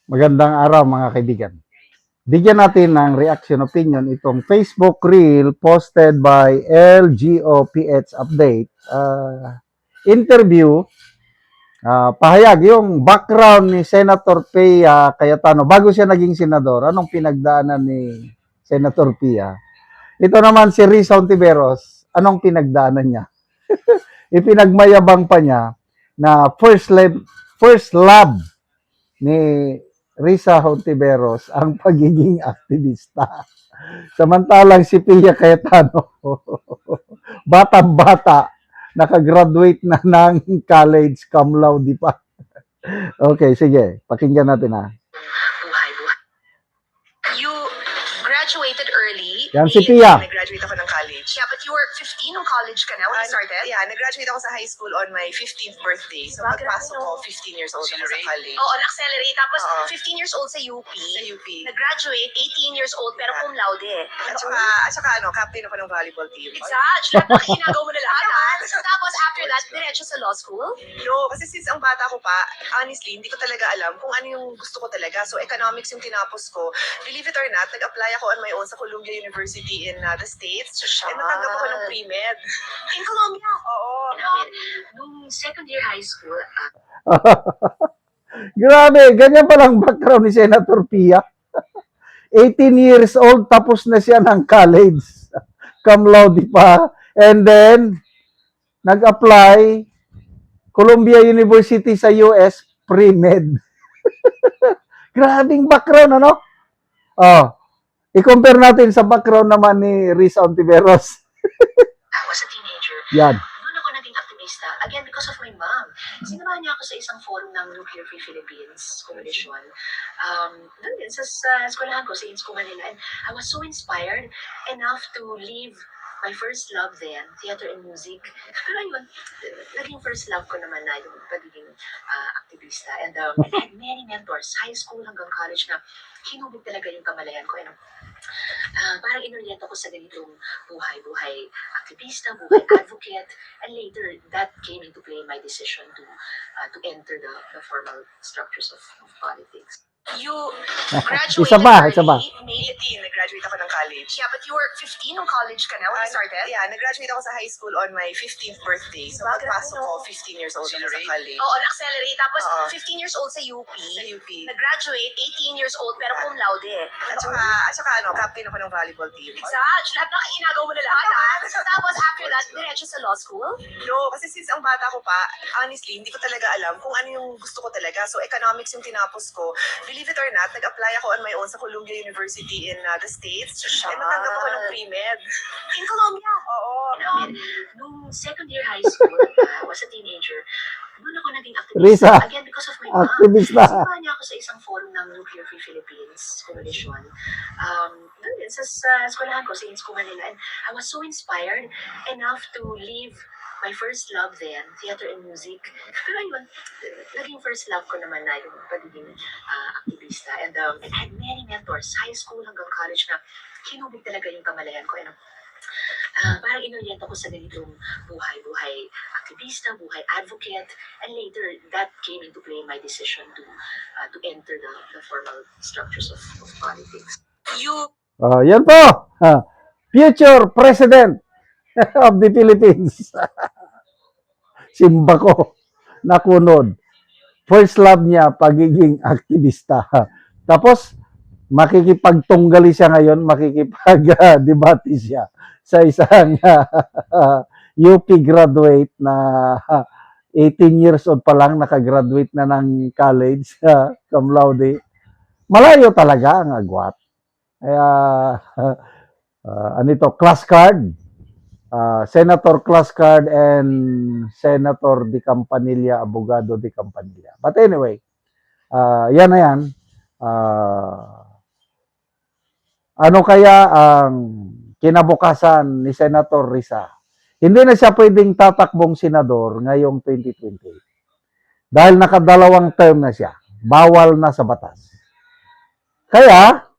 Magandang araw mga kaibigan. Bigyan natin ng reaction opinion itong Facebook reel posted by LGOPH Update. Interview, pahayag yung background ni Senator Pia Cayetano bago siya naging senador. Anong pinagdaanan ni Senator Pia? Ito naman si Risa Hontiveros. Anong pinagdaanan niya? Ipinagmayabang pa niya na first love ni Risa Hontiveros ang pagiging aktivista. Samantalang si Pia Cayetano, batang-bata, nakagraduate na ng college cum laude pa. Okay, sige, pakinggan natin ha. Buhay. You graduated early. Yan si Pia. Nag-graduate ako ng college. Yeah, but you were 15 nung college ka na when you started? Yeah, nag-graduate ako sa high school on my 15th birthday. So, pagpasok ko, 15 years old ako sa college. Oo, na-accelerate. Tapos, Oo. 15 years old sa UP. Sa UP. Nag-graduate, 18 years old, pero cum laude. At saka captain ako ng volleyball team. Exactly. Lahat ng ginagawa mo na lahat. Tapos, after that, diretso sa law school? No, kasi since ang bata ko pa, honestly, hindi ko talaga alam kung ano yung gusto ko talaga. So, economics yung tinapos ko. Believe it or not, nag-apply ako on my own sa Columbia University in the States. And natanggap ako ng pre-med. In Colombia? Oo. Nung second year high school, Grabe, ganyan palang background ni Senator Pia. 18 years old, tapos na siya ng college. Cum laude pa. And then, nag-apply Columbia University sa US, pre-med. Grabing background, ano? Oh, i-compare natin sa background naman ni Risa Hontiveros. I was a teenager. Yan. Doon ako naging aktivista, again, because of my mom. Sinamahan niya ako sa isang forum ng Nuclear Free Philippines Coalition. Doon din, sa eskwelahan ko, sa INSCO Manila. And I was so inspired enough to leave my first love then, theater and music. Pero yun, naging first love ko naman na yung pagiging aktivista. And I had many mentors, high school hanggang college, na hinubog talaga yung kamalayan ko. And parang inoriento ko sa ganitong buhay aktivista, buhay advocate, and later that came into play my decision to enter the formal structures of politics. You graduated Isa ba? May 18, nag-graduate ako ng college. Yeah, but you were 15 nung college ka na when you started? Yeah, nag-graduate ako sa high school on my 15th birthday. So, pagpasok ko, 15 years old ako sa college. Oo, na-accelerate. Tapos, Oo. 15 years old sa UP. Sa UP. Nag-graduate, 18 years old, pero cum laude. At saka captain ako ng volleyball team. Exactly. Lahat ng ginagawa mo na lahat. Tapos, after that, diretso sa law school? No, kasi since ang bata ko pa, honestly, hindi ko talaga alam kung ano yung gusto ko talaga. So, economics yung tinapos ko. Believe it or not, nag-apply ako on my own sa Columbia University in the States. And natanggap ako ng pre-med. In Colombia? Oo. Nung second year high school, I was a teenager, doon ako naging aktivista. Risa, Again, because of my mom. aktivista. Sinamahan niya ako sa isang forum ng Nuclear Free Philippines Coalition. Doon din, sa eskwelahan ko, sa INSCO Manila. And I was so inspired enough to leave my first love then, theater and music. Pero yun, naging first love ko naman na yung pagiging aktivista. And I had many mentors, high school hanggang college, na hinubog talaga yung kamalayan ko. And parang inoriento ko sa ganitong buhay aktivista, buhay advocate, and later that came into play my decision to enter the formal structures of politics. Yan po. Future President of the Philippines. Simba ko. Nakunod. First love niya, pagiging aktivista. Tapos, makikipagtunggali siya ngayon, makikipag-debate siya sa isang UP graduate na 18 years old pa lang, nakagraduate na ng college, cum laude. Malayo talaga ang agwat. Kaya, class card, Senator class card and Senator de Campanilla, Abogado de Campanilla. But anyway, yan na yan. Ano kaya ang kinabukasan ni Senator Risa? Hindi na siya pwedeng tatakbong senador ngayong 2028. Dahil nakadalawang term na siya. Bawal na sa batas. Kaya,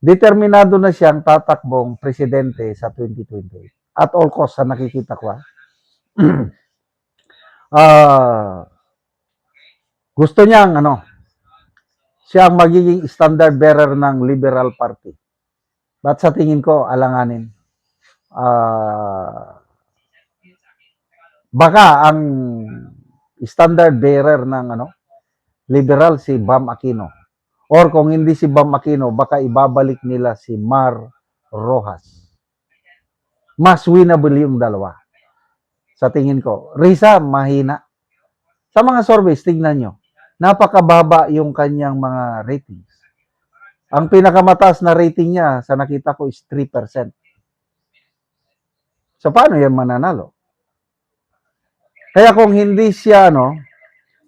determinado na siyang tatakbong presidente sa 2028. At all cost, sa nakikita ko. Gusto niyang siya ang magiging standard bearer ng Liberal Party. But sa tingin ko, alanganin. Baka ang standard bearer ng Liberal si Bam Aquino. Or kung hindi si Bam Aquino, baka ibabalik nila si Mar Rojas. Mas winnable yung dalawa. Sa tingin ko. Risa, mahina. Sa mga surveys, tignan nyo. Napakababa yung kanyang mga ratings. Ang pinakamataas na rating niya, sa nakita ko, is 3%. So, paano yan mananalo? Kaya kung hindi siya,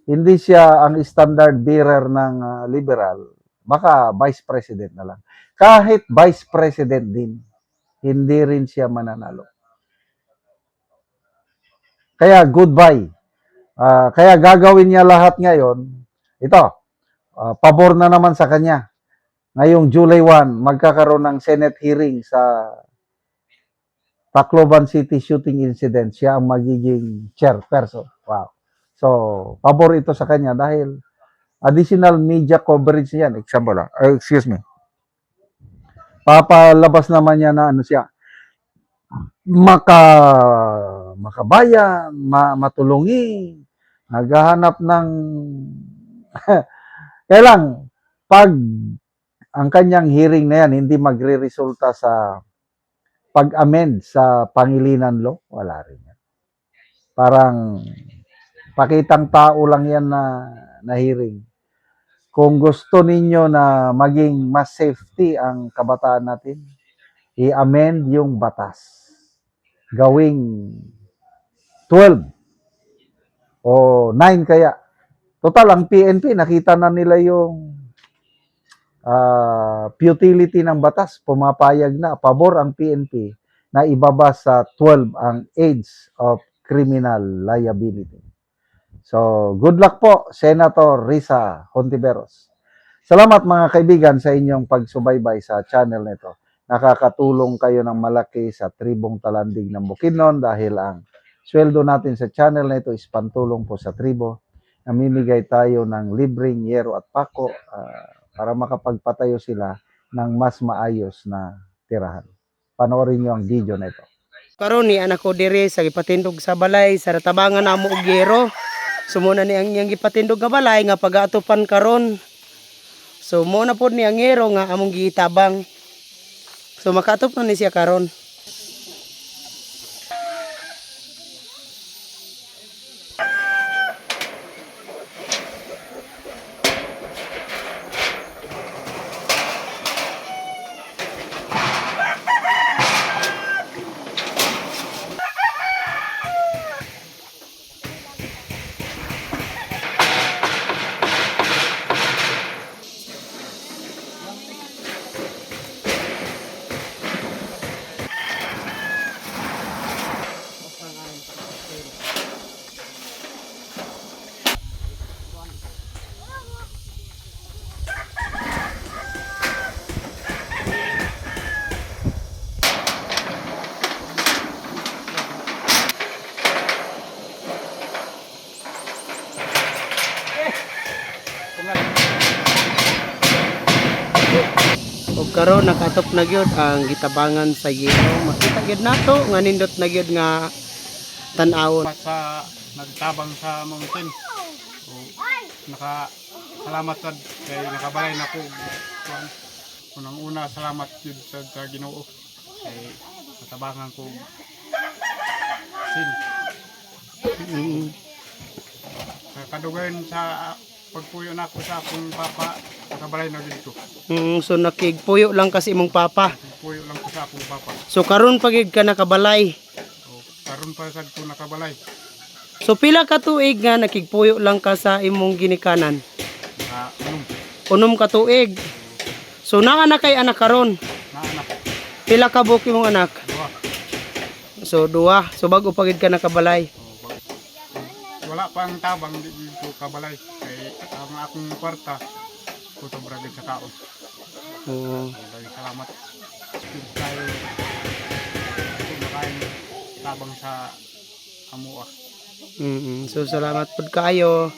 hindi siya ang standard bearer ng liberal, baka vice president na lang. Kahit vice president din, hindi rin siya mananalo. Kaya goodbye. Kaya gagawin niya lahat ngayon. Ito, pabor na naman sa kanya. Ngayong July 1, magkakaroon ng Senate hearing sa Tacloban City shooting incident. Siya ang magiging chairperson. Wow. So, pabor ito sa kanya dahil additional media coverage yan. Example, excuse me. Papalabas naman niya na siya, makabayan, matulungi, naghahanap ng kailang pag ang kanyang hearing na yan hindi magre-resulta sa pag-amend sa Pangilinan Law, wala rin yan. Parang pakitang tao lang yan na hearing. Kung gusto ninyo na maging mas safety ang kabataan natin, i-amend yung batas. Gawing 12 o 9 kaya. Total, ang PNP, nakita na nila yung futility ng batas. Pumapayag na, pabor ang PNP na ibaba sa 12 ang age of criminal liability. So, good luck po, Senator Risa Hontiveros. Salamat mga kaibigan sa inyong pagsubaybay sa channel nito. Nakakatulong kayo ng malaki sa tribong Talandig ng Bukidnon dahil ang sweldo natin sa channel na ito is pantulong po sa tribo. Namimigay tayo ng libreng yero at pako para makapagpatayo sila ng mas maayos na tirahan. Panoorin nyo ang video na ito. Karon ni anak ko dire sa gipatindog sa balay sa tabangan na mo og yero. Sumuna ni ang iyang gipatindog nga balay nga pag-atupan karon. So mo na pod ni ang yero nga among gitabang. So makaatop na ni siya karon. Og karon nakatop na gyud ang gitabangan sa yero. Makita gyud nato nga nindot na gyud nga tan-awon. Sa nagtabang sa mountain. So, salamat sad kay nakabalay na ko. Unang-una salamat jud sa Ginoo kay natabangan ko sin. Sa kadugayon sa pagpuyo nako sa akong papa, nakabalay na dito. So nakigpuyo lang kasi imong papa. Puyo lang ko sa akong papa. So karon pagid ka nakabalay. So, karon pa sad ko nakabalay. So pila ka tuig nga nakigpuyo lang ka sa imong ginikanan? Unom ka tuig. So naa na kay anak karon. Na anak, Pila ka buok imong anak? duha. So duha. So bago pagid ka nakabalay. Wala pa ang tabang dito kabalay kay ang akong kwarta kuto bragid sa kaon. Oo. Dahil salamat tayo kumakain tabang sa amua. So salamat pud kaayo.